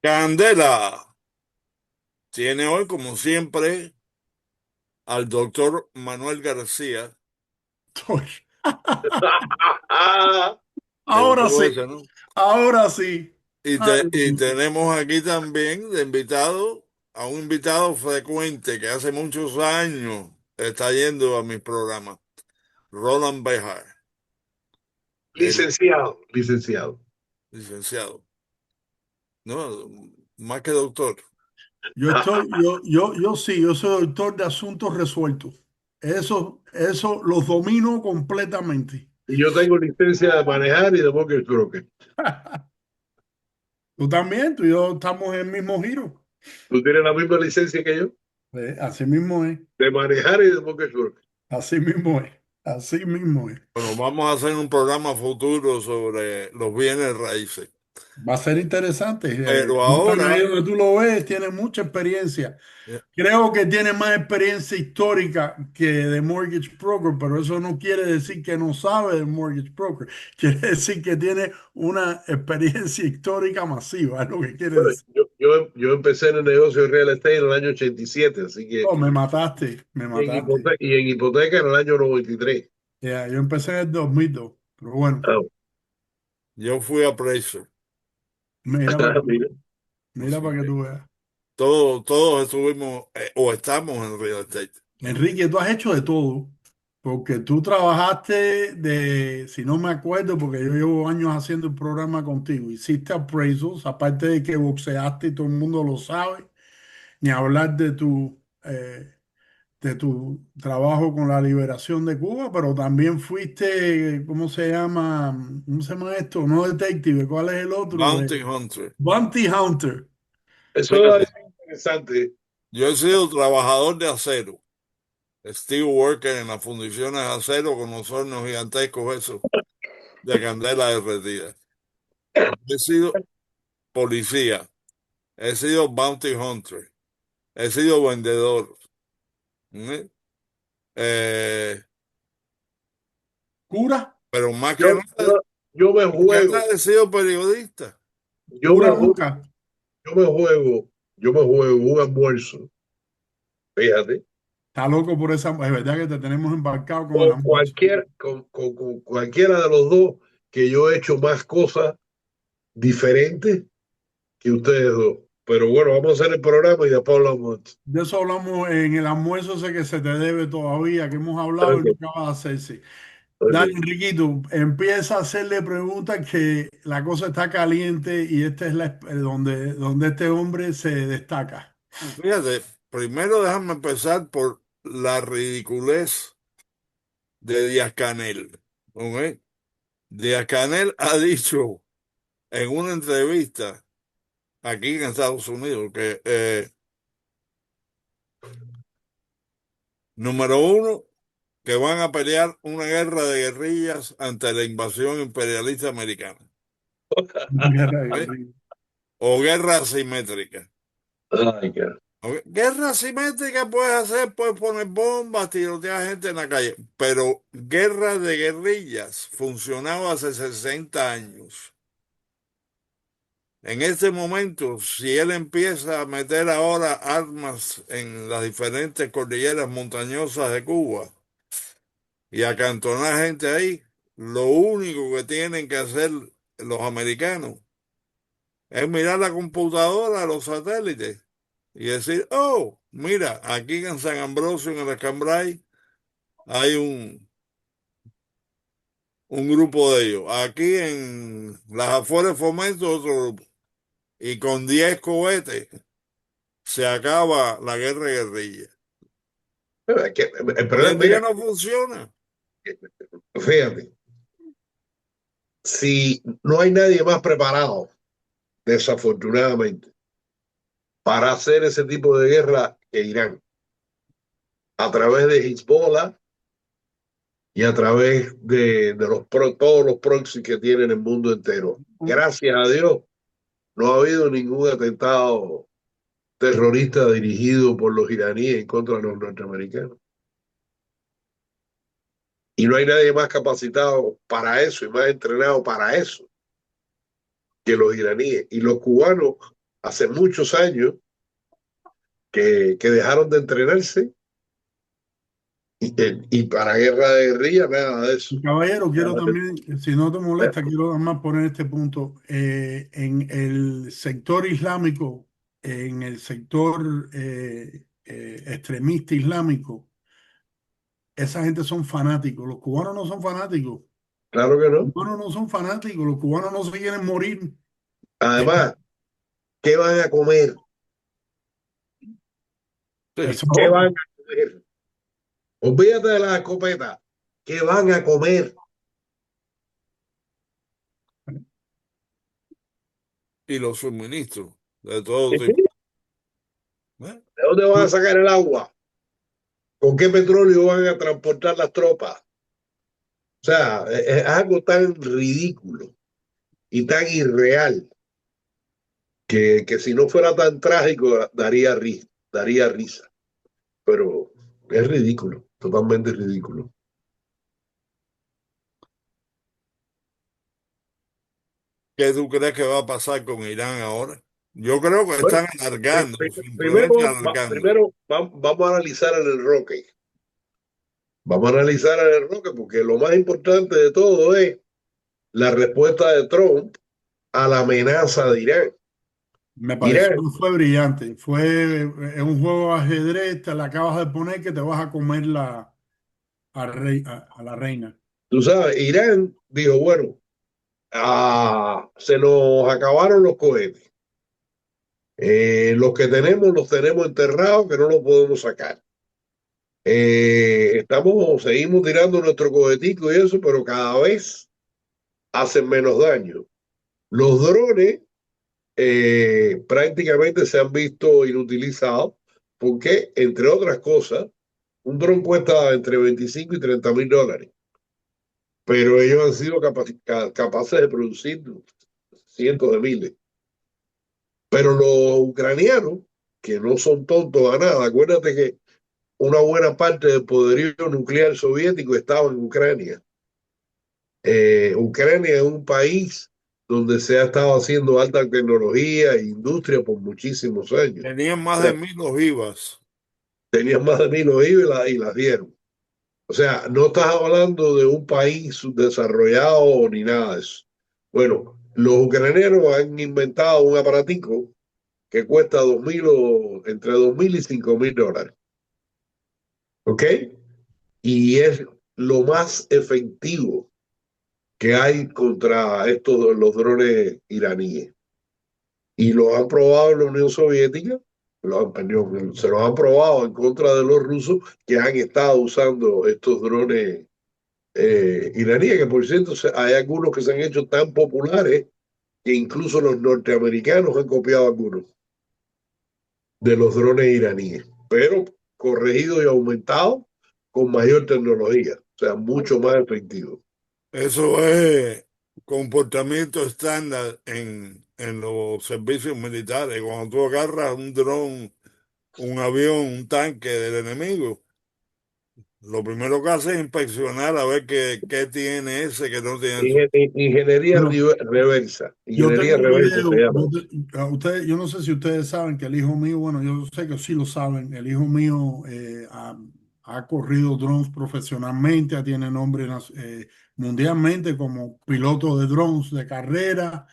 Candela tiene hoy, como siempre, al doctor Manuel García. ¿Te Ahora gustó sí, ese, no? ahora sí. Ay, Y tenemos aquí también de invitado a un invitado frecuente que hace muchos años está yendo a mis programas, Roland Bejar, el Licenciado, licenciado. licenciado. No, más que doctor. yo sí, yo soy doctor de asuntos resueltos. Eso los domino completamente. Y yo tengo licencia de manejar y de mortgage broker. Tú también, tú y yo estamos en el mismo giro. ¿Tú tienes la misma licencia que yo? Así mismo es, De manejar y de mortgage broker. así mismo es, así mismo es. Bueno, vamos a hacer un programa futuro sobre los bienes raíces. Va a ser interesante. Pero Ahí ahora, donde tú lo ves, tiene mucha experiencia. Creo que tiene más experiencia histórica que de mortgage broker, pero eso no quiere decir que no sabe de mortgage broker. Quiere decir que tiene una experiencia histórica masiva, es lo que quiere Bueno, decir. yo empecé en el negocio de real estate en el año 87, así que, Oh, me mataste, me mataste. y en hipoteca en el año 93. Ya, yo empecé en el 2002, pero bueno, Ah, yo fui a Precio. mira para que tú, mira. mira para que tú veas. Todos estuvimos o estamos en real estate. Enrique, tú has hecho de todo, porque tú trabajaste si no me acuerdo, porque yo llevo años haciendo el programa contigo, hiciste appraisals, aparte de que boxeaste y todo el mundo lo sabe, ni hablar de tu trabajo con la liberación de Cuba, pero también fuiste, ¿cómo se llama esto? No detective, ¿cuál es el otro? Bounty Hunter. Bounty Hunter. Eso Fíjate, es interesante. yo he sido trabajador de acero, steel worker en las fundiciones de acero con los hornos gigantescos esos de candela derretida. He sido policía, he sido bounty hunter, he sido vendedor, ¿eh? Eh, Cura, pero Yo, yo, yo me más que nada juego, he sido periodista. yo me cura juego, nunca. yo me juego un almuerzo, fíjate, Está loco por esa. Es verdad que te tenemos embarcado con el con almuerzo. con cualquiera de los dos, que yo he hecho más cosas diferentes que ustedes dos. Pero bueno, vamos a hacer el programa y después hablamos. De eso hablamos en el almuerzo ese que se te debe todavía, que hemos hablado y no Ok, acaba de hacerse. Dale, ok. Enriquito, empieza a hacerle preguntas que la cosa está caliente y esta es donde este hombre se destaca. Fíjate, primero déjame empezar por la ridiculez de Díaz Canel. ¿Ok? Díaz Canel ha dicho en una entrevista aquí en Estados Unidos que, número uno, que van a pelear una guerra de guerrillas ante la invasión imperialista americana. ¿Ok? O guerra asimétrica. Ay, cara. ¿Ok? Guerra asimétrica puedes hacer, puedes poner bombas, tirotear gente en la calle, pero guerra de guerrillas funcionaba hace 60 años. En este momento, si él empieza a meter ahora armas en las diferentes cordilleras montañosas de Cuba y a acantonar gente ahí, lo único que tienen que hacer los americanos es mirar la computadora, los satélites y decir, oh, mira, aquí en San Ambrosio, en el Escambray, hay un grupo de ellos. Aquí en las afueras de Fomento, otro grupo. Y con 10 cohetes se acaba la guerra de guerrilla. El Hoy problema, en mira, día no funciona. fíjate, si no hay nadie más preparado, desafortunadamente, para hacer ese tipo de guerra que Irán, a través de Hezbollah y a través de todos los proxies que tienen el mundo entero. Gracias a Dios, no ha habido ningún atentado terrorista dirigido por los iraníes en contra de los norteamericanos. Y no hay nadie más capacitado para eso y más entrenado para eso que los iraníes. Y los cubanos hace muchos años que dejaron de entrenarse y para guerra de guerrilla nada de eso. Caballero, quiero también, si no te molesta, quiero además poner este punto. En el sector islámico, en el sector extremista islámico, esa gente son fanáticos. Los cubanos no son fanáticos. Claro que Los no. cubanos no son fanáticos. Los cubanos no se quieren morir. Además, ¿qué van a comer? Sí. Eso es ¿Qué otro. van a comer? Olvídate de la escopeta. ¿Qué van a comer? Y los suministros de todo ¿De tipo. ¿Eh? dónde van a sacar el agua? ¿Con qué petróleo van a transportar las tropas? O sea, es algo tan ridículo y tan irreal que si no fuera tan trágico daría risa. Pero es ridículo, totalmente ridículo. ¿Qué tú crees que va a pasar con Irán ahora? Yo creo que Bueno, están alargando, primero, simplemente alargando. vamos a analizar en el Roque. Vamos a analizar en el Roque porque lo más importante de todo es la respuesta de Trump a la amenaza de Irán. Me pareció Irán, que fue brillante. Fue un juego de ajedrez, te la acabas de poner que te vas a comer a la reina. tú sabes, Irán dijo, bueno, se nos acabaron los cohetes. Los que tenemos los tenemos enterrados que no los podemos sacar. Seguimos tirando nuestro cohetico y eso, pero cada vez hacen menos daño. Los drones prácticamente se han visto inutilizados porque, entre otras cosas, un dron cuesta entre 25 y 30 mil dólares, pero ellos han sido capaces de producir cientos de miles. Pero los ucranianos, que no son tontos a nada, acuérdate que una buena parte del poderío nuclear soviético estaba en Ucrania. Ucrania es un país donde se ha estado haciendo alta tecnología e industria por muchísimos años. Tenían O más sea, de 1.000 ojivas. tenían más de 1.000 ojivas y las dieron. O sea, no estás hablando de un país subdesarrollado ni nada de eso. Bueno, los ucranianos han inventado un aparatico que cuesta 2.000 entre 2.000 y 5.000 dólares. ¿Ok? Y es lo más efectivo que hay contra los drones iraníes. Y lo han probado en la Unión Soviética, se los han probado en contra de los rusos que han estado usando estos drones iraníes, que por cierto hay algunos que se han hecho tan populares que incluso los norteamericanos han copiado algunos de los drones iraníes, pero corregido y aumentado con mayor tecnología, o sea, mucho más efectivo. Eso es comportamiento estándar en los servicios militares. Cuando tú agarras un dron, un avión, un tanque del enemigo, lo primero que hace es inspeccionar a ver qué tiene ese que no tiene su. Ingeniería Bueno, reversa, yo tengo ingeniería un reversa se video, llama. yo no sé si ustedes saben que el hijo mío, bueno, yo sé que sí lo saben, el hijo mío ha corrido drones profesionalmente, tiene nombre mundialmente como piloto de drones de carrera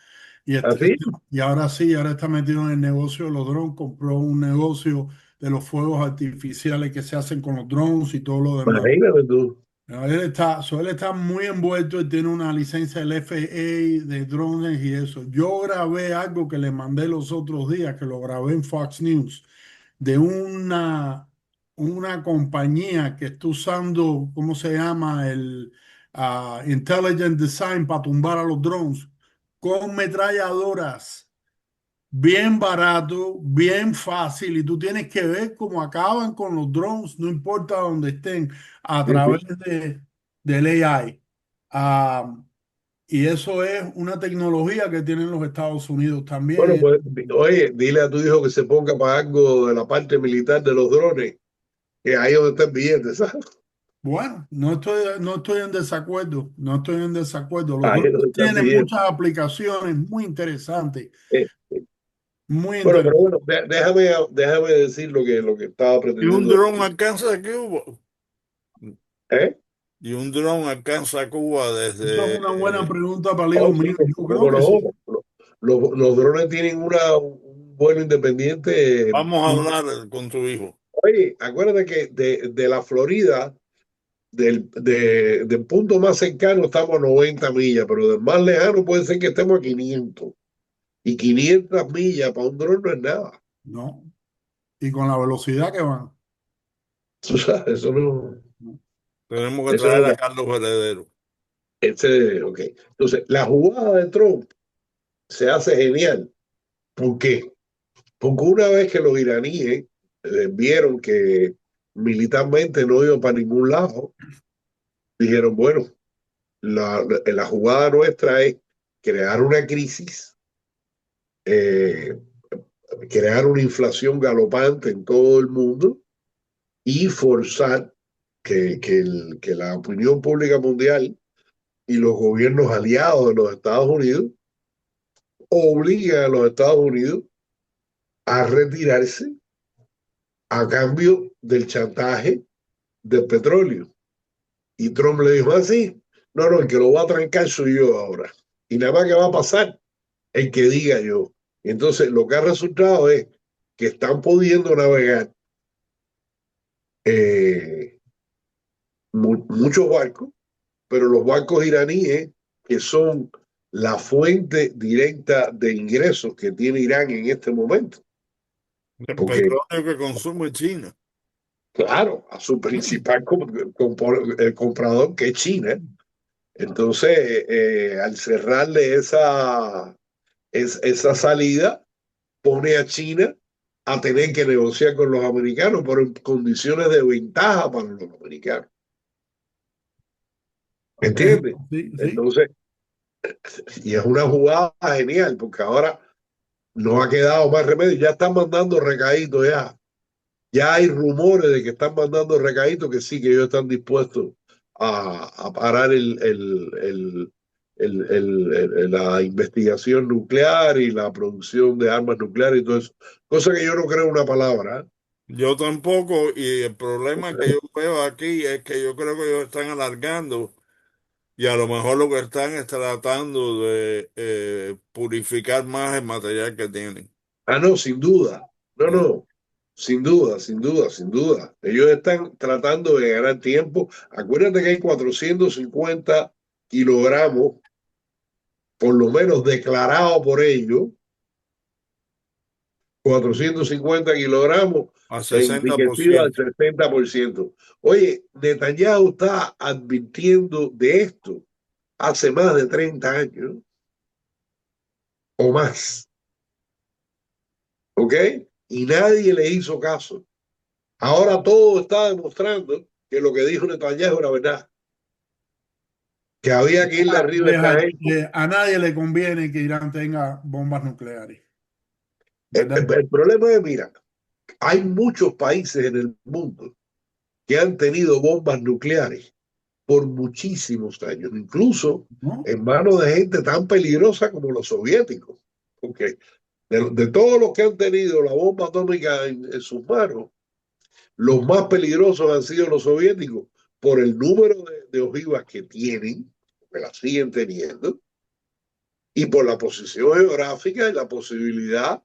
¿Así? y ahora sí, ahora está metido en el negocio de los drones, compró un negocio de los fuegos artificiales que se hacen con los drones y todo lo demás. Imagínate tú. No, él está muy envuelto, él tiene una licencia del FAA de drones y eso. Yo grabé algo que le mandé los otros días, que lo grabé en Fox News, de una compañía que está usando, ¿cómo se llama? El Intelligent Design para tumbar a los drones con metralladoras. Bien barato, bien fácil, y tú tienes que ver cómo acaban con los drones, no importa dónde estén, a Sí, sí. través del AI. Ah, y eso es una tecnología que tienen los Estados Unidos Bueno, también. pues, oye, dile a tu hijo que se ponga para algo de la parte militar de los drones, que ahí es donde está el billete, ¿sabes? Bueno, no estoy en desacuerdo, no estoy en desacuerdo. Los Ahí es drones donde está el tienen billete. muchas aplicaciones muy interesantes. Eh, Muy Bueno, pero interesante. bueno, déjame decir lo que estaba Y un pretendiendo dron decir. alcanza a Cuba. ¿Eh? Y un dron alcanza a Cuba Eso es desde... una buena pregunta para el hijo Oh, sí, mío. Yo creo cómo que no. sí. Los drones tienen un vuelo independiente. Vamos a hablar con tu hijo. Oye, acuérdate que de la Florida, del punto más cercano estamos a 90 millas, pero del más lejano puede ser que estemos a 500. Y 500 millas para un dron no es nada. No. Y con la velocidad que van. Tú sabes, eso no, Tenemos que eso no traer es a nada. Carlos Heredero. Ok. Entonces, la jugada de Trump se hace genial. ¿Por qué? Porque una vez que los iraníes vieron que militarmente no iban para ningún lado, dijeron, bueno, la jugada nuestra es crear una crisis, eh, crear una inflación galopante en todo el mundo y forzar que la opinión pública mundial y los gobiernos aliados de los Estados Unidos obliguen a los Estados Unidos a retirarse a cambio del chantaje del petróleo. Y Trump le dijo así, no, no, el que lo va a trancar soy yo ahora. Y nada más que va a pasar el que diga yo. Y entonces lo que ha resultado es que están pudiendo navegar eh, muchos barcos, pero los barcos iraníes, que son la fuente directa de ingresos que tiene Irán en este momento, El porque petróleo que consume China. claro, a su principal el comprador que es China, entonces al cerrarle esa salida, pone a China a tener que negociar con los americanos, pero en condiciones de ventaja para los americanos. ¿Me entiendes? Sí, sí. Entonces, y es una jugada genial, porque ahora no ha quedado más remedio, ya están mandando recaditos ya. Ya hay rumores de que están mandando recaditos que sí, que ellos están dispuestos a parar la investigación nuclear y la producción de armas nucleares y todo eso. Cosa que yo no creo una palabra. ¿Eh? Yo tampoco, y el problema que yo veo aquí es que yo creo que ellos están alargando y a lo mejor lo que están es tratando de purificar más el material que tienen. Ah, no, sin duda. No, ¿No? no. Sin duda, sin duda, sin duda. Ellos están tratando de ganar tiempo. Acuérdate que hay 450 kilogramos, por lo menos declarado por ellos, 450 kilogramos Al enriquecido al 60%. 70%. Oye, Netanyahu está advirtiendo de esto hace más de 30 años o más, ¿ok? Y nadie le hizo caso. Ahora todo está demostrando que lo que dijo Netanyahu era verdad, que había que irle arriba a esta gente. A nadie le conviene que Irán tenga bombas nucleares, ¿verdad? El problema es, mira, hay muchos países en el mundo que han tenido bombas nucleares por muchísimos años, incluso ¿No? en manos de gente tan peligrosa como los soviéticos. Porque de todos los que han tenido la bomba atómica en sus manos, los más peligrosos han sido los soviéticos por el número de ojivas que tienen, que las siguen teniendo, y por la posición geográfica y la posibilidad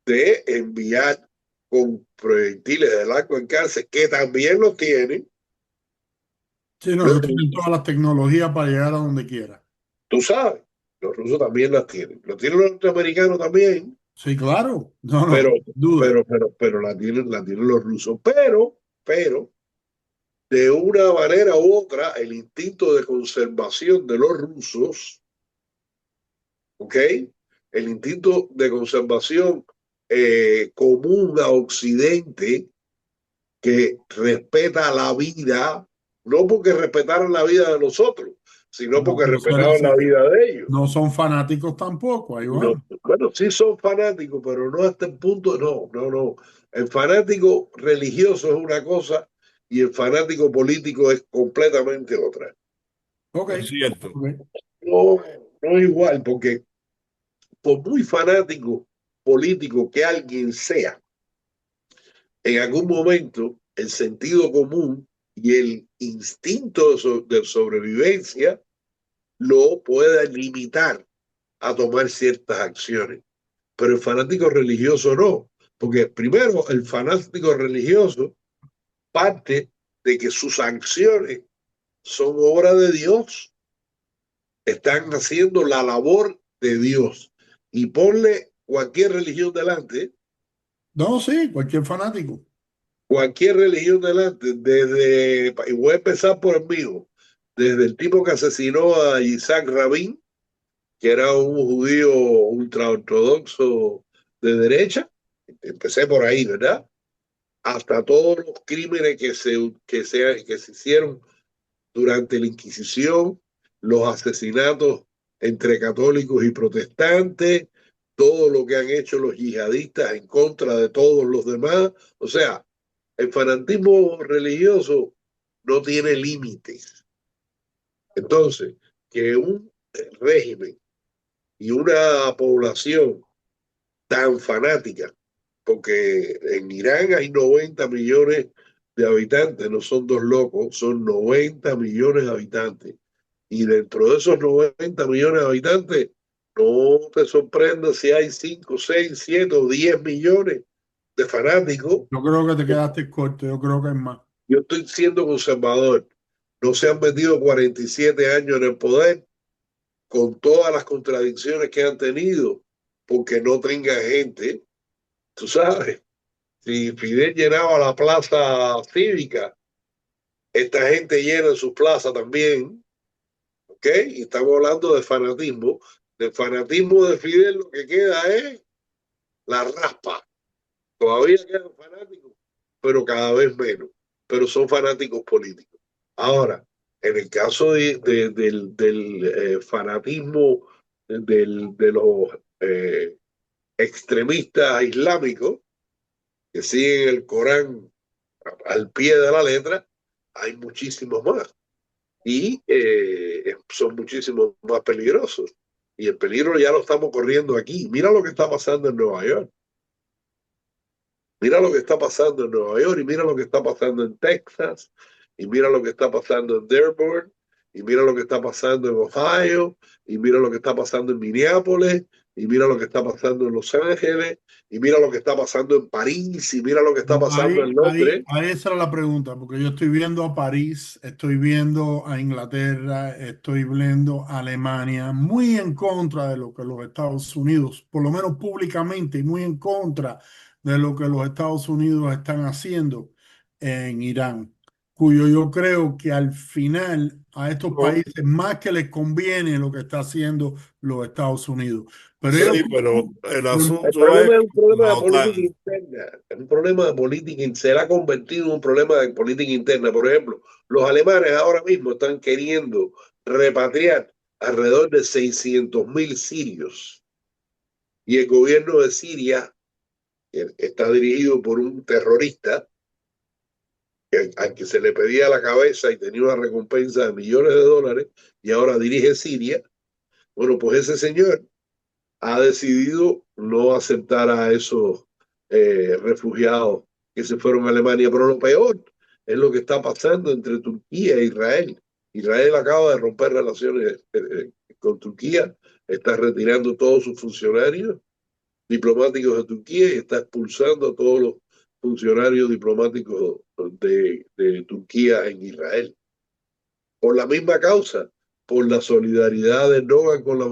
de enviar con proyectiles del arco en cárcel, que también los tienen Sí, no, los ellos tienen rusos. todas las tecnologías para llegar a donde quiera. Tú sabes, los rusos también las tienen. Los tienen los norteamericanos también, Sí, claro. No, pero, no, duda. pero la tienen los rusos. Pero, de una manera u otra, el instinto de conservación de los rusos, ¿ok? El instinto de conservación común a Occidente, que respeta la vida, no porque respetaran la vida de nosotros, sino No, porque pero respetaban la vida de ellos. no son fanáticos tampoco, ahí No, va. bueno, sí son fanáticos, pero no hasta el punto, no, no, no. El fanático religioso es una cosa y el fanático político es completamente otra. Ok, Es cierto. ok. No, no igual, porque por muy fanático político que alguien sea, en algún momento el sentido común y el instinto de sobrevivencia lo pueda limitar a tomar ciertas acciones. Pero el fanático religioso no, porque primero el fanático religioso parte de que sus acciones son obra de Dios, están haciendo la labor de Dios. Y ponle cualquier religión delante, No, sí, cualquier fanático. cualquier religión delante, y voy a empezar por el mío, desde el tipo que asesinó a Isaac Rabin, que era un judío ultraortodoxo de derecha, empecé por ahí, ¿verdad? Hasta todos los crímenes que se hicieron durante la Inquisición, los asesinatos entre católicos y protestantes, todo lo que han hecho los yihadistas en contra de todos los demás. O sea, el fanatismo religioso no tiene límites. Entonces, que un régimen y una población tan fanática, porque en Irán hay 90 millones de habitantes, no son dos locos, son 90 millones de habitantes. Y dentro de esos 90 millones de habitantes, no te sorprendas si hay 5, 6, 7 o 10 millones de fanáticos. Yo creo que te quedaste corto, yo creo que es más. Yo estoy siendo conservador. No se han metido 47 años en el poder con todas las contradicciones que han tenido, porque no tenga gente, tú sabes. Si Fidel llenaba la plaza cívica, esta gente llena su plaza también, ¿ok? Y estamos hablando de fanatismo. Del fanatismo de Fidel lo que queda es la raspa. Todavía quedan fanáticos, pero cada vez menos. Pero son fanáticos políticos. Ahora, en el caso del fanatismo de los extremistas islámicos, que siguen el Corán al pie de la letra, hay muchísimos más. Y son muchísimos más peligrosos. Y el peligro ya lo estamos corriendo aquí. Mira lo que está pasando en Nueva York. Mira lo que está pasando en Nueva York y mira lo que está pasando en Texas y mira lo que está pasando en Dearborn y mira lo que está pasando en Ohio y mira lo que está pasando en Minneapolis y mira lo que está pasando en Los Ángeles y mira lo que está pasando en París y mira lo que está pasando en Londres. Ahí esa era la pregunta, porque yo estoy viendo a París, estoy viendo a Inglaterra, estoy viendo a Alemania, muy en contra de lo que los Estados Unidos, por lo menos públicamente, muy en contra de lo que los Estados Unidos están haciendo en Irán, cuyo yo creo que al final a estos No, países más que les conviene lo que está haciendo los Estados Unidos. Pero ellos, sí, pero el El asunto es problema es un problema la de política OTAN. interna, es un problema de política, se ha convertido en un problema de política interna. Por ejemplo, los alemanes ahora mismo están queriendo repatriar alrededor de 600.000 sirios y el gobierno de Siria está dirigido por un terrorista al que se le pedía la cabeza y tenía una recompensa de millones de dólares y ahora dirige Siria. Bueno, pues ese señor ha decidido no aceptar a esos refugiados que se fueron a Alemania. Pero lo peor es lo que está pasando entre Turquía e Israel. Israel acaba de romper relaciones con Turquía, está retirando todos sus funcionarios diplomáticos de Turquía y está expulsando a todos los funcionarios diplomáticos de Turquía en Israel. Por la misma causa, por la solidaridad de Erdogan con la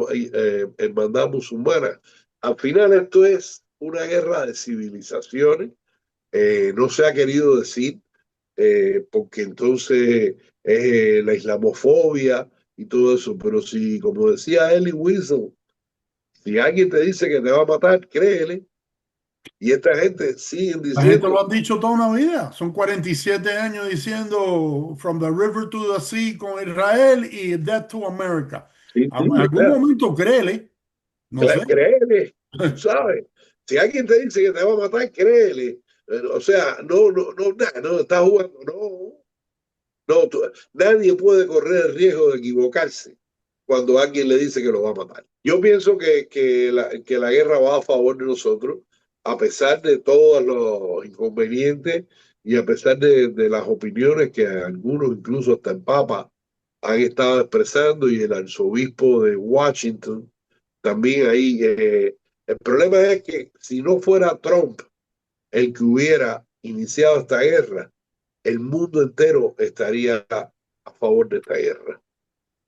hermandad musulmana. Al final esto es una guerra de civilizaciones, no se ha querido decir, porque entonces es la islamofobia y todo eso, pero si, como decía Elie Wiesel, si alguien te dice que te va a matar, créele, y esta gente sigue la gente diciendo, lo ha dicho toda una vida. Son 47 años diciendo From the River to the Sea con Israel y Death to America. sí, sí, En algún momento créele, no sé. créele, tú sabes. Si alguien te dice que te va a matar, créele. O sea, no, está jugando, nadie puede correr el riesgo de equivocarse cuando alguien le dice que lo va a matar. Yo pienso que la guerra va a favor de nosotros, a pesar de todos los inconvenientes y a pesar de las opiniones que algunos, incluso hasta el Papa, han estado expresando y el arzobispo de Washington también ahí. El problema es que si no fuera Trump el que hubiera iniciado esta guerra, el mundo entero estaría a favor de esta guerra.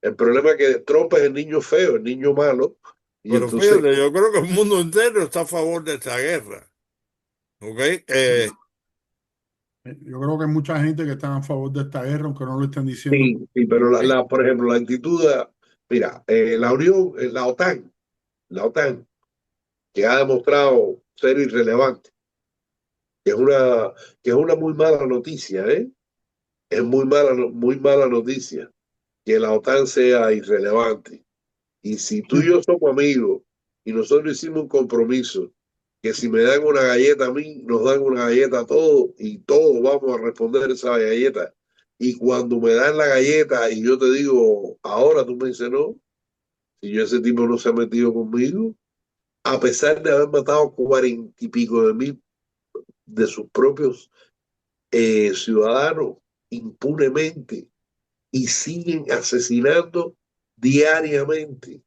El problema es que Trump es el niño feo, el niño malo, y Pero entonces, fíjate, yo creo que el mundo entero está a favor de esta guerra. ¿Ok? Yo creo que hay mucha gente que está a favor de esta guerra, aunque no lo estén diciendo. sí, sí, pero por ejemplo, la actitud, mira, la Unión, la OTAN, que ha demostrado ser irrelevante, que es una, que es una muy mala noticia, ¿eh? Es muy mala noticia que la OTAN sea irrelevante. Y si tú y yo somos amigos y nosotros hicimos un compromiso, que si me dan una galleta a mí, nos dan una galleta a todos y todos vamos a responder esa galleta. Y cuando me dan la galleta y yo te digo, ahora tú me dices no, si yo ese tipo no se ha metido conmigo, a pesar de haber matado 40 y pico de mil de sus propios ciudadanos impunemente y siguen asesinando diariamente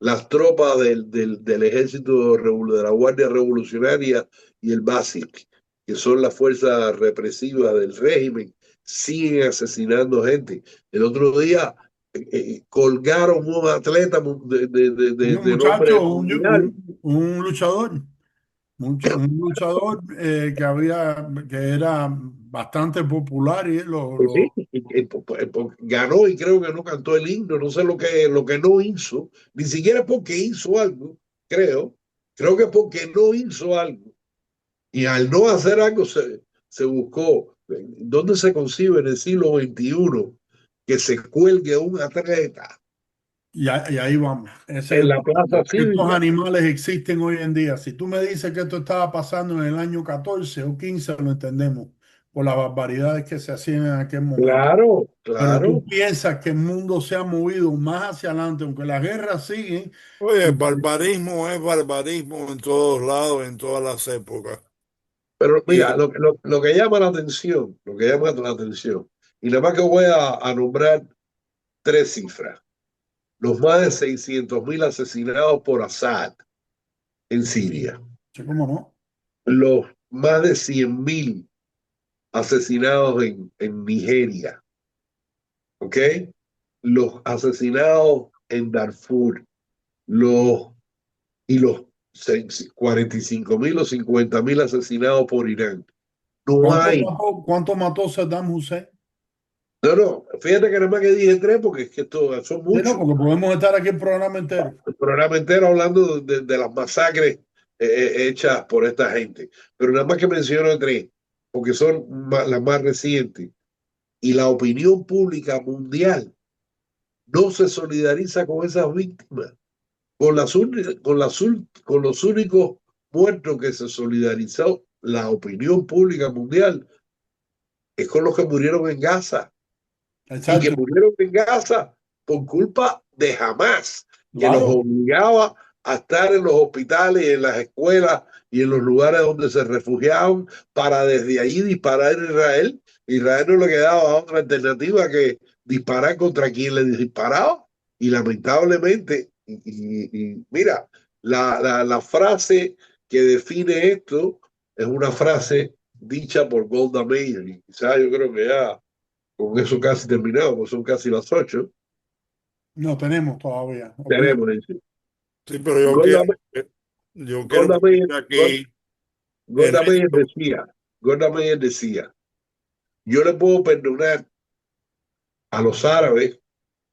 las tropas del ejército de la Guardia Revolucionaria y el BASIC, que son las fuerzas represivas del régimen, siguen asesinando gente. El otro día colgaron un atleta Un de nombre muchacho, mundial. un luchador, un luchador que era bastante popular y Sí, ganó y creo que no cantó el himno, no sé lo que no hizo, ni siquiera porque hizo algo, creo que porque no hizo algo. Y al no hacer algo se buscó. ¿Dónde se concibe en el siglo XXI que se cuelgue un atleta y ahí vamos. Ese es en el la problema. plaza Estos cívica? animales existen hoy en día. Si tú me dices que esto estaba pasando en el año 14 o 15, lo entendemos por las barbaridades que se hacían en aquel momento. Claro, Pero claro. tú piensas que el mundo se ha movido más hacia adelante, aunque las guerras siguen. Oye, el Aunque- barbarismo es barbarismo en todos lados, en todas las épocas. Pero mira, Y, lo que llama la atención, lo que llama la atención, y nada más que voy a nombrar tres cifras. Los más de 600.000 asesinados por Assad en Siria, Sí, cómo no. los más de 100.000 asesinados en Nigeria, ¿ok? Los asesinados en Darfur, los, y los 45.000 o 50.000 asesinados por Irán. No hay, Cuánto mató Saddam Hussein? no, fíjate que nada más que dije tres porque es que esto son Sí, no, muchos. porque podemos estar aquí el programa entero. El programa entero hablando de las masacres hechas por esta gente. Pero nada más que menciono tres, porque son las más recientes. Y la opinión pública mundial no se solidariza con esas víctimas. Con los únicos muertos que se solidarizó la opinión pública mundial es con los que murieron en Gaza y que Exacto. murieron en Gaza por culpa de Hamas, que los Claro. obligaba a estar en los hospitales, en las escuelas y en los lugares donde se refugiaban para desde allí disparar en Israel. Israel no le quedaba otra alternativa que disparar contra quien le disparaba. Y lamentablemente, mira, la frase que define esto es una frase dicha por Golda Meir. Y quizás yo creo que ya con eso casi terminado, pues son casi las 8. No tenemos todavía. Tenemos, Olvídate. dice. sí, pero yo quiero, Golda, yo quiero Golda Meir, poner aquí en Golda Meir esto. decía, Golda Meir decía, yo le puedo perdonar a los árabes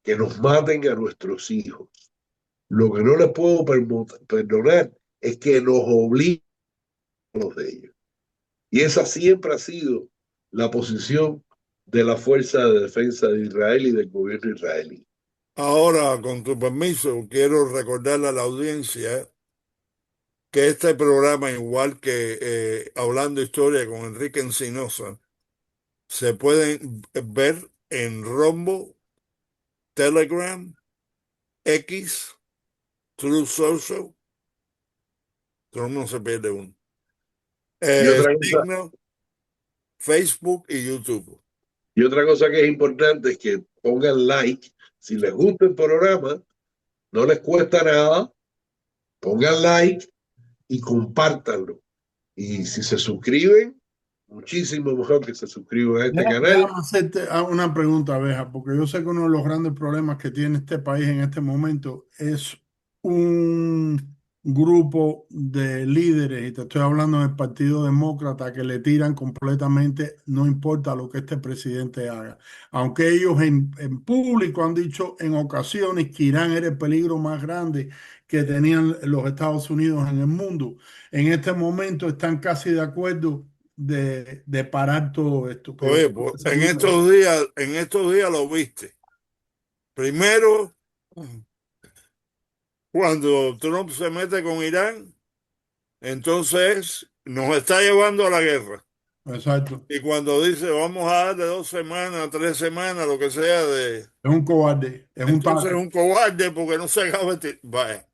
que nos maten a nuestros hijos. Lo que no les puedo perdonar es que nos obliguen a los de ellos. Y esa siempre ha sido la posición de la Fuerza de Defensa de Israel y del gobierno israelí. Ahora, con tu permiso, quiero recordarle a la audiencia que este programa, igual que Hablando Historia con Enrique Encinosa, se pueden ver en Rombo, Telegram, X, Truth Social. Trump no se pierde uno. Y otra cosa, Signal, Facebook y YouTube. y otra cosa que es importante es que pongan like. Si les gusta el programa, no les cuesta nada, pongan like y compártanlo. Y si se suscriben, muchísimo mejor que se suscriban a este canal. Déjame hacerte una pregunta, Abeja, porque yo sé que uno de los grandes problemas que tiene este país en este momento es un grupo de líderes, y te estoy hablando del Partido Demócrata, que le tiran completamente, no importa lo que este presidente haga. Aunque ellos en público han dicho en ocasiones que Irán era el peligro más grande que tenían los Estados Unidos en el mundo, en este momento están casi de acuerdo de parar todo esto. Que yo Oye, creo pues que sería una- en estos días lo viste. Primero, cuando Trump se mete con Irán, entonces nos está llevando a la guerra. Exacto. Y cuando dice vamos a darle 2 semanas, 3 semanas, lo que sea Es un cobarde, es un entonces es taco. un cobarde porque no se acaba vaya,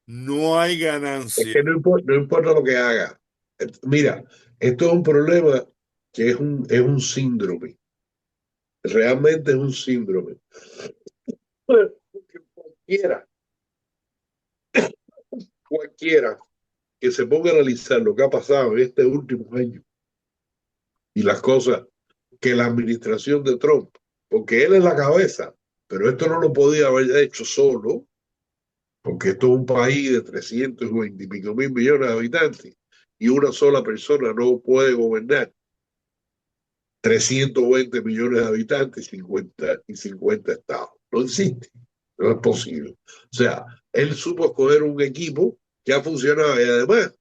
no hay Es ganancia. que no importa lo que haga. Mira, esto es un problema que es un síndrome. Realmente es un síndrome. Porque cualquiera que se ponga a analizar lo que ha pasado en este último año y las cosas que la administración de Trump, porque él es la cabeza, pero esto no lo podía haber hecho solo, porque esto es un país de 320 y pico mil millones de habitantes y una sola persona no puede gobernar 320 millones de habitantes y 50 estados. No existe, no es posible. O sea, él supo escoger un equipo que ha funcionado y además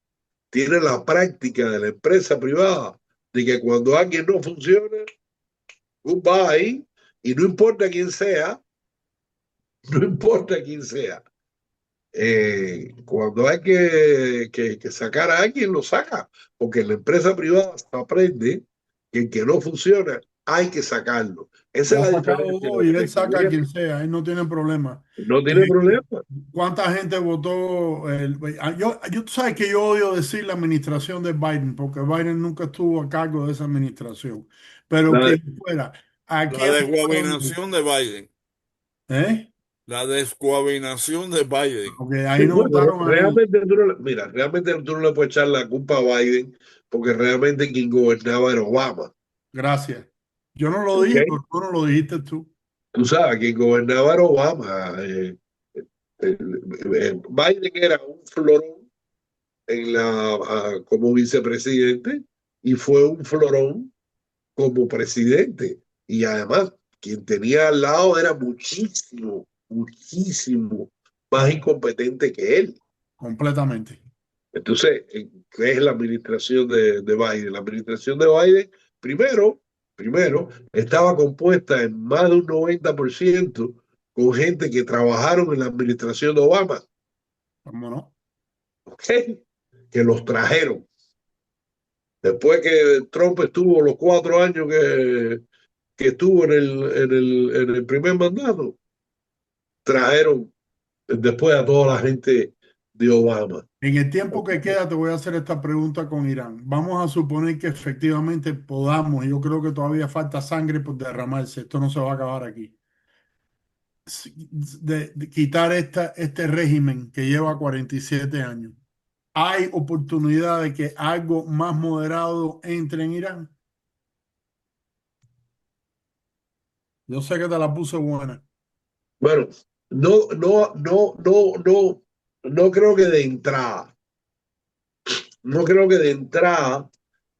tiene la práctica de la empresa privada de que cuando alguien no funciona, goodbye, y no importa quién sea, no importa quién sea. Cuando hay que sacar a alguien, lo saca, porque en la empresa privada se aprende que el que no funciona hay que sacarlo. Esa es Ya ha la sacado diferencia dos y él del saca a gobierno. quien sea, él no tiene problema. No Eh, tiene problema. ¿Cuánta gente votó? Tú sabes que yo odio decir la administración de Biden, porque Biden nunca estuvo a cargo de esa administración. Pero La, quien fuera, ¿a La quién votaron? descoordinación de Biden. ¿Eh? La descoordinación de Biden. Porque sí, ahí no bueno, votaron a nadie. realmente mira, realmente tú no le puedes echar la culpa a Biden porque realmente quien gobernaba era Obama. Gracias. Yo no lo ¿Ok? dije, pero tú no lo dijiste tú. Tú sabes, quien gobernaba era Obama. Biden era un florón como vicepresidente y fue un florón como presidente. Y además, quien tenía al lado era muchísimo, muchísimo más incompetente que él. Completamente. Entonces, ¿qué es la administración de Biden? La administración de Biden, primero, estaba compuesta en más de un 90% con gente que trabajaron en la administración de Obama, ¿Cómo no? ¿ok? Que los trajeron. Después que Trump estuvo los 4 años que estuvo en el primer mandato, trajeron después a toda la gente de Obama. En el tiempo que queda, te voy a hacer esta pregunta con Irán. Vamos a suponer que efectivamente podamos, y yo creo que todavía falta sangre por derramarse, esto no se va a acabar aquí, de quitar este régimen que lleva 47 años. ¿Hay oportunidad de que algo más moderado entre en Irán? Yo sé que te la puse buena. Bueno, no creo que de entrada, no creo que de entrada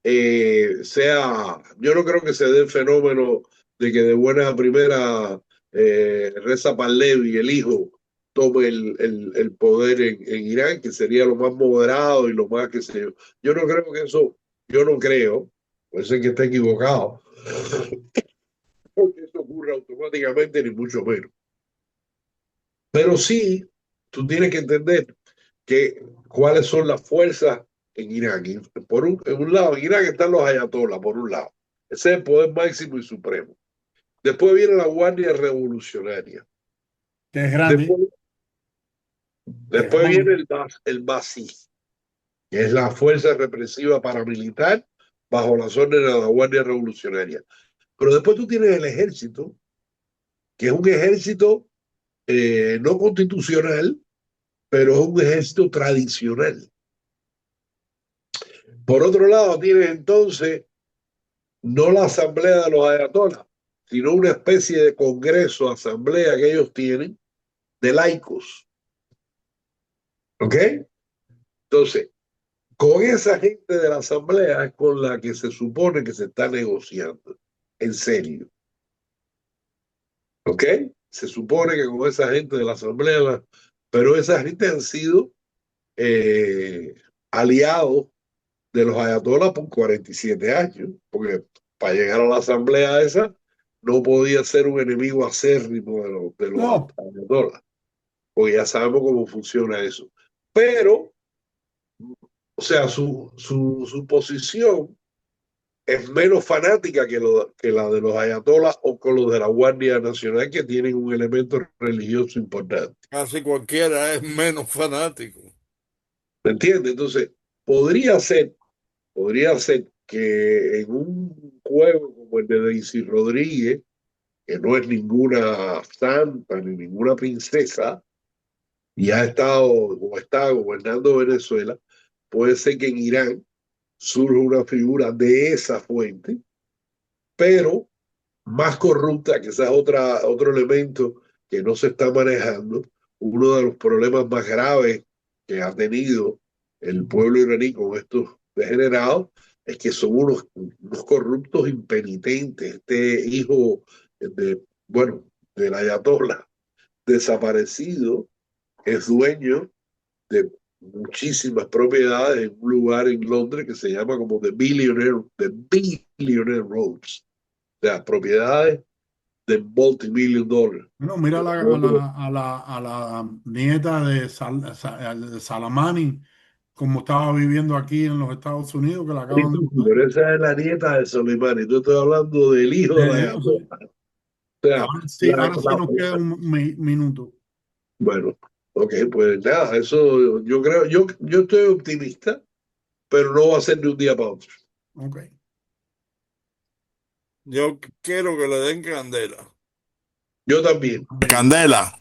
yo no creo que se dé el fenómeno de que de buena a primera Reza Pahlavi, el hijo, tome el poder en Irán, que sería lo más moderado y lo más que sé yo. Yo no creo que eso, yo no creo, puede ser que esté equivocado, que eso ocurra automáticamente, ni mucho menos. Pero sí, tú tienes que entender que cuáles son las fuerzas en Irán. Y en un lado, en Irán están los ayatolás, por un lado. Ese es el poder máximo y supremo. Después viene la Guardia Revolucionaria. Que es grande. Después, Después viene el BASI, que es la fuerza represiva paramilitar bajo las órdenes de la Guardia Revolucionaria. Pero después tú tienes el ejército, que es un ejército no constitucional, pero es un ejército tradicional. Por otro lado, tienes entonces no la asamblea de los ayatolás, sino una especie de congreso, asamblea que ellos tienen de laicos. ¿Ok? Entonces, con esa gente de la asamblea es con la que se supone que se está negociando, en serio. ¿Ok? Se supone que con esa gente de la asamblea, pero esa gente han sido aliados de los ayatolás por 47 años, porque para llegar a la asamblea esa no podía ser un enemigo acérrimo de los No, ayatolás, porque ya sabemos cómo funciona eso. Pero, o sea, su posición es menos fanática que la de los ayatolás o con los de la Guardia Nacional, que tienen un elemento religioso importante. Casi cualquiera es menos fanático. ¿Me entiendes? Entonces, podría ser que en un juego como el de Daisy Rodríguez, que no es ninguna santa ni ninguna princesa, y ha estado o está gobernando Venezuela, puede ser que en Irán surja una figura de esa fuente, pero más corrupta, que ese es otro elemento que no se está manejando. Uno de los problemas más graves que ha tenido el pueblo iraní con estos degenerados es que son unos corruptos impenitentes. Este hijo bueno, del ayatollah desaparecido es dueño de muchísimas propiedades en un lugar en Londres que se llama como The Billionaire Roads. O sea, propiedades de multimillion dólares. bueno, mira a la nieta de Salamani, como estaba viviendo aquí en los Estados Unidos, que la acaban de... Pero esa es la nieta de Soleimani. Tú estás hablando del hijo de la ayatollah. O sea, ahora sí nos queda un minuto. bueno, ok, pues nada, eso yo creo, yo estoy optimista, pero no va a ser de un día para otro. Ok. Yo quiero que le den candela. Yo también. Candela.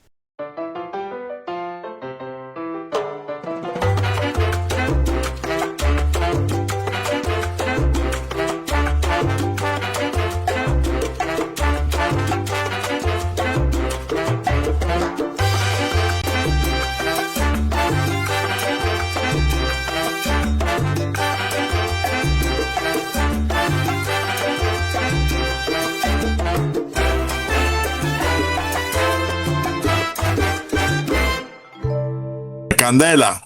Candela.